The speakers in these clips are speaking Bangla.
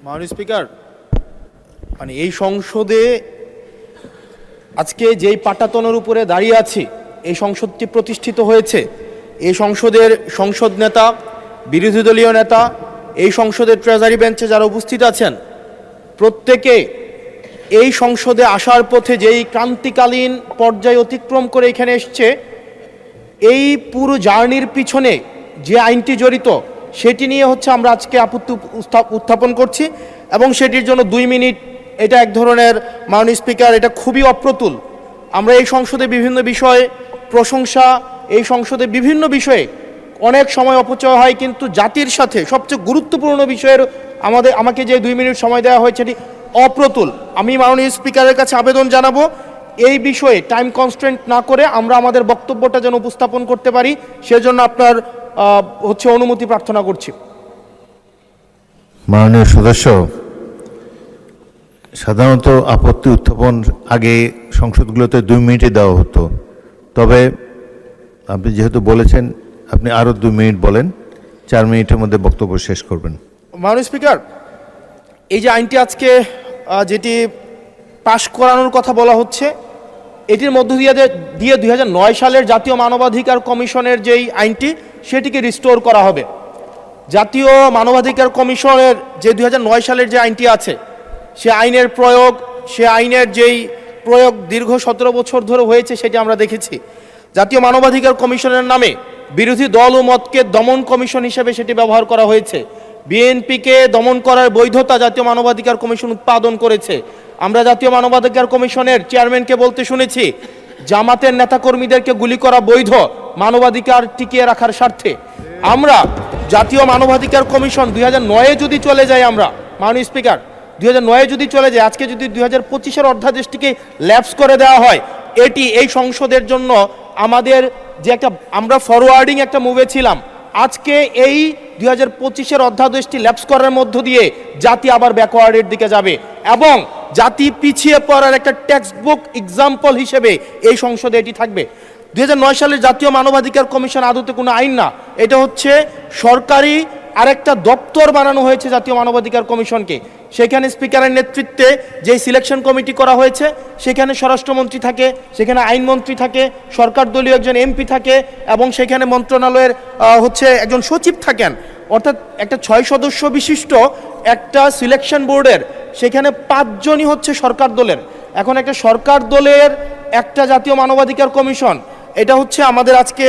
মাননীয় স্পিকার, মানে এই সংসদে আজকে যেই পাটাতনের উপরে দাঁড়িয়ে আছি, এই সংসদটি প্রতিষ্ঠিত হয়েছে, এই সংসদের সংসদ নেতা, বিরোধী দলীয় নেতা, এই সংসদের ট্রেজারি বেঞ্চে যারা উপস্থিত আছেন, প্রত্যেকে এই সংসদে আসার পথে যেই ক্রান্তিকালীন পর্যায় অতিক্রম করে এখানে এসছে, এই পুরো জার্নির পিছনে যে আইনটি জড়িত সেটি নিয়ে হচ্ছে আমরা আজকে আপত্তি উত্থাপন করছি এবং সেটির জন্য 2 মিনিট এটা এক ধরনের, মাননীয় স্পিকার, এটা খুবই অপ্রতুল। আমরা এই সংসদে বিভিন্ন বিষয়ে প্রশংসা, এই সংসদে বিভিন্ন বিষয়ে অনেক সময় অপচয় হয়, কিন্তু জাতির সাথে সবচেয়ে গুরুত্বপূর্ণ বিষয়ের আমাকে যে 2 মিনিট সময় দেওয়া হয়েছে এটি অপ্রতুল। আমি মাননীয় স্পিকারের কাছে আবেদন জানাবো এই বিষয়ে টাইম কনস্ট্রেন্ট না করে আমরা আমাদের বক্তব্যটা যেন উপস্থাপন করতে পারি, সেজন্য আপনার অনুমতি প্রার্থনা করছি। মাননীয় সদস্য, সাধারণত আপত্তি উত্থাপন আগে সংসদগুলোতে 2 মিনিটে দেওয়া হতো, তবে আপনি যেহেতু বলেছেন আপনি আরও 2 মিনিট বলেন, 4 মিনিটের মধ্যে বক্তব্য শেষ করবেন। মাননীয় স্পিকার, এই যে আইনটি আজকে যেটি পাশ করানোর কথা বলা হচ্ছে, এটির মধ্য দিয়ে 2009 সালের জাতীয় মানবাধিকার কমিশনের যেই আইনটি সেটিকে রিস্টোর করা হবে। জাতীয় মানবাধিকার কমিশনের যে 2009 সালের যে আইনটি আছে, সে আইনের যেই প্রয়োগ দীর্ঘ 17 বছর ধরে হয়েছে সেটি আমরা দেখেছি। জাতীয় মানবাধিকার কমিশনের নামে বিরোধী দল ও মতকে দমন কমিশন হিসেবে সেটি ব্যবহার করা হয়েছে। বিএনপিকে দমন করার বৈধতা জাতীয় মানবাধিকার কমিশন উৎপাদন করেছে। আমরা জাতীয় মানবাধিকার কমিশনের চেয়ারম্যানকে বলতে শুনেছি, জামাতের নেতাকর্মীদেরকে গুলি করা বৈধ মানবাধিকার টিকিয়ে রাখার স্বার্থে। আমরা জাতীয় মানবাধিকার কমিশন 2009-এ যদি চলে যাই, আমরা মাননীয় স্পিকার 2009-এ যদি চলে যায়, আজকে যদি 2025-এর অধ্যাদেশটিকে ল্যাপস করে দেওয়া হয়, এটি এই সংসদের জন্য আমাদের যে আমরা ফরওয়ার্ডিং একটা মুভে ছিলাম, আজকে এই 2025-এর অধ্যাদেশটি ল্যাপস করার মধ্য দিয়ে জাতি আবার ব্যাকওয়ার্ডের দিকে যাবে এবং জাতি পিছিয়ে পড়ার একটা টেক্সট বুক এক্সাম্পল হিসেবে এই সংসদে এটি থাকবে। 2009 সালের জাতীয় মানবাধিকার কমিশন আদতে কোনো আইন না, এটা হচ্ছে সরকারি আরেকটা দপ্তর বানানো হয়েছে জাতীয় মানবাধিকার কমিশনকে। সেখানে স্পিকারের নেতৃত্বে যে সিলেকশন কমিটি করা হয়েছে, সেখানে স্বরাষ্ট্রমন্ত্রী থাকে, সেখানে আইনমন্ত্রী থাকে, সরকার দলীয় একজন এমপি থাকে এবং সেখানে মন্ত্রণালয়ের একজন সচিব থাকেন। অর্থাৎ একটা 6 সদস্য বিশিষ্ট একটা সিলেকশন বোর্ডের সেখানে 5 জনই হচ্ছে সরকার দলের। এখন একটা সরকার দলের একটা জাতীয় মানবাধিকার কমিশন, এটা হচ্ছে আমাদের আজকে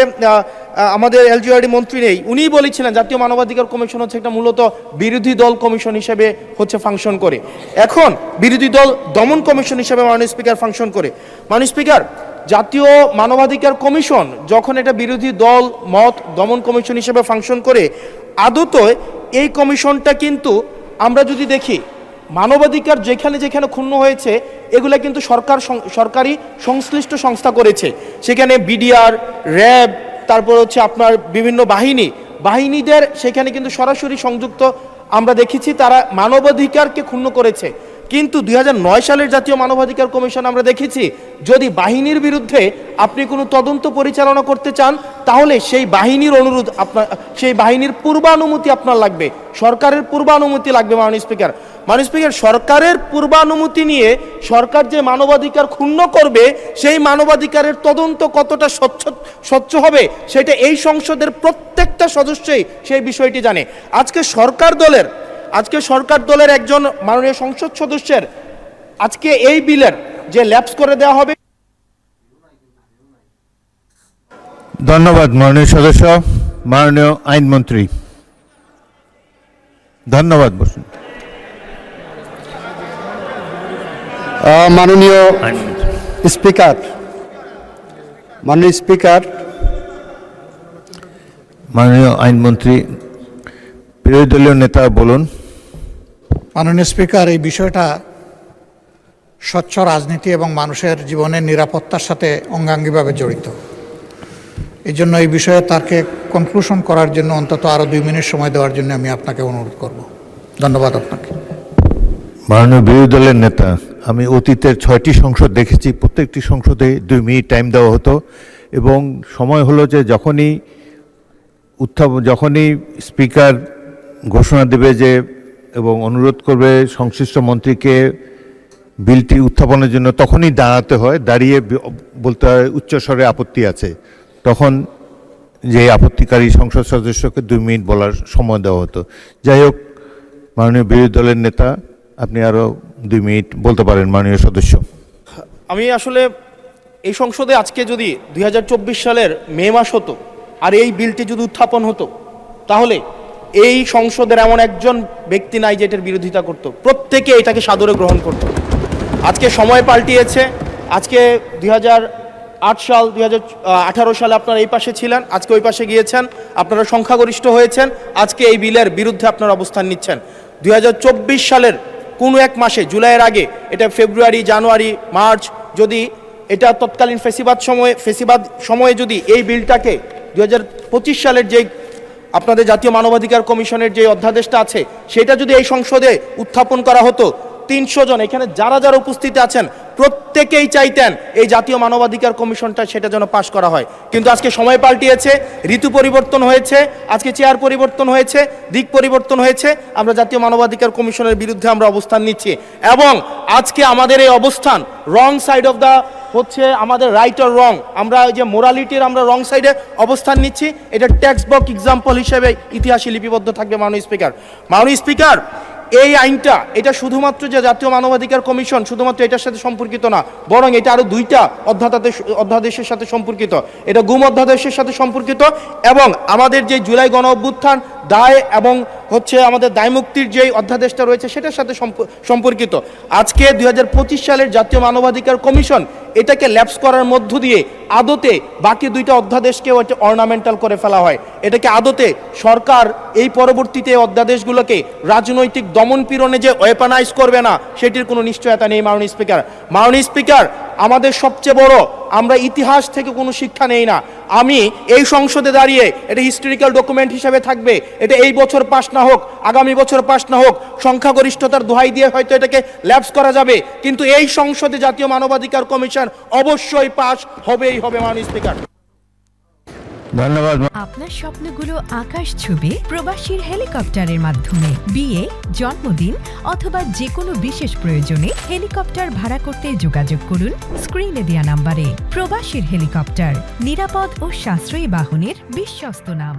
আমাদের এলজিআরডি মন্ত্রী নেই, উনিই বলেছিলেন জাতীয় মানবাধিকার কমিশন হচ্ছে একটা মূলত বিরোধী দল কমিশন হিসেবে ফাংশন করে। এখন বিরোধী দল দমন কমিশন হিসেবে মাননীয় স্পিকার ফাংশন করে। মাননীয় স্পিকার, জাতীয় মানবাধিকার কমিশন যখন এটা বিরোধী দল মত দমন কমিশন হিসেবে ফাংশন করে, আদতে এই কমিশনটা কিন্তু আমরা যদি দেখি, মানবাধিকার যেখানে যেখানে ক্ষুণ্ণ হয়েছে এগুলা কিন্তু সরকারি সংশ্লিষ্ট সংস্থা করেছে। সেখানে বিডিআর, র্যাব, তারপর আপনার বিভিন্ন বাহিনীদের সেখানে কিন্তু সরাসরি সংযুক্ত আমরা দেখেছি, তারা মানবাধিকারকে ক্ষুণ্ণ করেছে। কিন্তু 2009 সালের জাতীয় মানবাধিকার কমিশন আমরা দেখেছি, যদি বাহিনীর বিরুদ্ধে আপনি কোনো তদন্ত পরিচালনা করতে চান, তাহলে সেই বাহিনীর সেই বাহিনীর পূর্বানুমতি আপনার লাগবে, সরকারের পূর্বানুমতি লাগবে। মাননীয় স্পিকার, সরকারের পূর্বানুমতি নিয়ে সরকার যে মানবাধিকার ক্ষুণ্ণ করবে, সেই মানবাধিকারের তদন্ত কতটা স্বচ্ছ হবে সেটা এই সংসদের প্রত্যেকটা সদস্যই সেই বিষয়টি জানে। আজকে সরকার দলের একজন মাননীয় সংসদ সদস্যের আজকে এই বিলের যে ল্যাপস করে দেওয়া হবে। ধন্যবাদ মাননীয় সদস্য। মাননীয় আইনমন্ত্রী, ধন্যবাদ। বসুন। মাননীয় স্পিকার, মাননীয় আইনমন্ত্রী, বিরোধী দলীয় নেতা বলুন। মাননীয় স্পিকার, এই বিষয়টা স্বচ্ছ রাজনীতি এবং মানুষের জীবনের নিরাপত্তার সাথে অঙ্গাঙ্গিভাবে জড়িত। এই জন্য এই বিষয়ে তাকে কনক্লুশন করার জন্য অন্তত আরও 2 মিনিট সময় দেওয়ার জন্য আমি আপনাকে অনুরোধ করব। ধন্যবাদ আপনাকে। মাননীয় বিরোধী দলের নেতা, আমি অতীতের 6টি সংসদ দেখেছি, প্রত্যেকটি সংসদে 2 মিনিট টাইম দেওয়া হতো এবং সময় হলো যে যখনই স্পিকার ঘোষণা দেবে যে এবং অনুরোধ করবে সংশ্লিষ্ট মন্ত্রীকে বিলটি উত্থাপনের জন্য তখনই দাঁড়াতে হয়, দাঁড়িয়ে বলতে হয় উচ্চস্বরে আপত্তি আছে, তখন যে আপত্তিকারী সংসদ সদস্যকে 2 মিনিট বলার সময় দেওয়া হতো। যাই হোক, মাননীয় বিরোধী দলের নেতা, আপনি আরও 2 মিনিট বলতে পারেন মাননীয় সদস্য। আমি আসলে এই সংসদে আজকে যদি 2024 সালের মে মাস হতো আর এই বিলটি যদি উত্থাপন হতো, তাহলে এই সংসদের এমন একজন ব্যক্তি নাই যে এটার বিরোধিতা করত, প্রত্যেকে এটাকে সাদরে গ্রহণ করত। আজকে সময় পাল্টিয়েছে। আজকে 2008 সাল 2018 সালে আপনারা এই পাশে ছিলেন, আজকে ওই পাশে গিয়েছেন, আপনারা সংখ্যাগরিষ্ঠ হয়েছেন, আজকে এই বিলের বিরুদ্ধে আপনারা অবস্থান নিচ্ছেন। 2024 সালের কোনো এক মাসে, জুলাইয়ের আগে, এটা ফেব্রুয়ারি, জানুয়ারি, মার্চ, যদি এটা তৎকালীন ফেসিবাদ সময়ে যদি এই বিলটাকে 2025 সালের যে আপনাদের জাতীয় মানবাধিকার কমিশনের যে অধ্যাদেশটা আছে সেটা যদি এই সংসদে উত্থাপন করা হতো, 300 জন এখানে যারা যারা উপস্থিত আছেন প্রত্যেকেই চাইতেন এই জাতীয় মানবাধিকার কমিশনটা সেটা যেন পাশ করা হয়। কিন্তু আজকে সময় পাল্টিয়েছে, ঋতু পরিবর্তন হয়েছে, আজকে চেয়ার পরিবর্তন হয়েছে, দিক পরিবর্তন হয়েছে, আমরা জাতীয় মানবাধিকার কমিশনের বিরুদ্ধে আমরা অবস্থান নিচ্ছি। এবং আজকে আমাদের এই অবস্থান রং সাইড অফ দ্য হচ্ছে আমাদের রাইট অর রং, আমরা যে মোরালিটির আমরা রং সাইডে অবস্থান নিচ্ছি, এটা টেক্সট বুক এক্সাম্পল হিসেবে ইতিহাসে লিপিবদ্ধ থাকবে। মাননীয় স্পিকার, এই আইনটা এটা শুধুমাত্র যে জাতীয় মানবাধিকার কমিশন শুধুমাত্র এটার সাথে সম্পর্কিত না, বরং এটা আরো 2টা অধ্যাদেশের সাথে সম্পর্কিত। এটা গুম অধ্যাদেশের সাথে সম্পর্কিত এবং আমাদের যে জুলাই গণ অভ্যুত্থান দায় এবং হচ্ছে আমাদের দায়মুক্তির যে অধ্যাদেশটা রয়েছে সেটার সাথে সম্পর্কিত। আজকে 2025 সালের জাতীয় মানবাধিকার কমিশন এটাকে ল্যাপস করার মধ্য দিয়ে আদতে বাকি 2টা অধ্যাদেশকেও এটা অর্নামেন্টাল করে ফেলা হয়। এটাকে আদতে সরকার এই পরবর্তীতে অধ্যাদেশগুলোকে রাজনৈতিক দমন পীড়নে যে ওয়েপনাইজ করবে না সেটির কোনো নিশ্চয়তা নেই। মাননীয় স্পিকার, আমাদের সবচেয়ে বড়, আমরা ইতিহাস থেকে কোনো শিক্ষা নেই না। আমি এই সংসদে দাঁড়িয়ে এটা হিস্টোরিক্যাল ডকুমেন্ট হিসেবে থাকবে, এটা এই বছর পাস না হোক, আগামী বছর পাস না হোক, সংখ্যাগরিষ্ঠতার দোহাই দিয়ে হয়তো এটাকে ল্যাপস করা যাবে, কিন্তু এই সংসদে জাতীয় মানবাধিকার কমিশন অবশ্যই পাস হবেই হবে। মাননীয় স্পিকার, ধন্যবাদ। আপনার স্বপ্নগুলো আকাশ ছুবে প্রবাসীর হেলিকপ্টারের মাধ্যমে। বিয়ে, জন্মদিন অথবা যে কোনো বিশেষ প্রয়োজনে হেলিকপ্টার ভাড়া করতে যোগাযোগ করুন স্ক্রিনে দেয়া নাম্বারে। প্রবাসীর হেলিকপ্টার, নিরাপদ ও সাশ্রয়ী বাহনের বিশ্বস্ত নাম।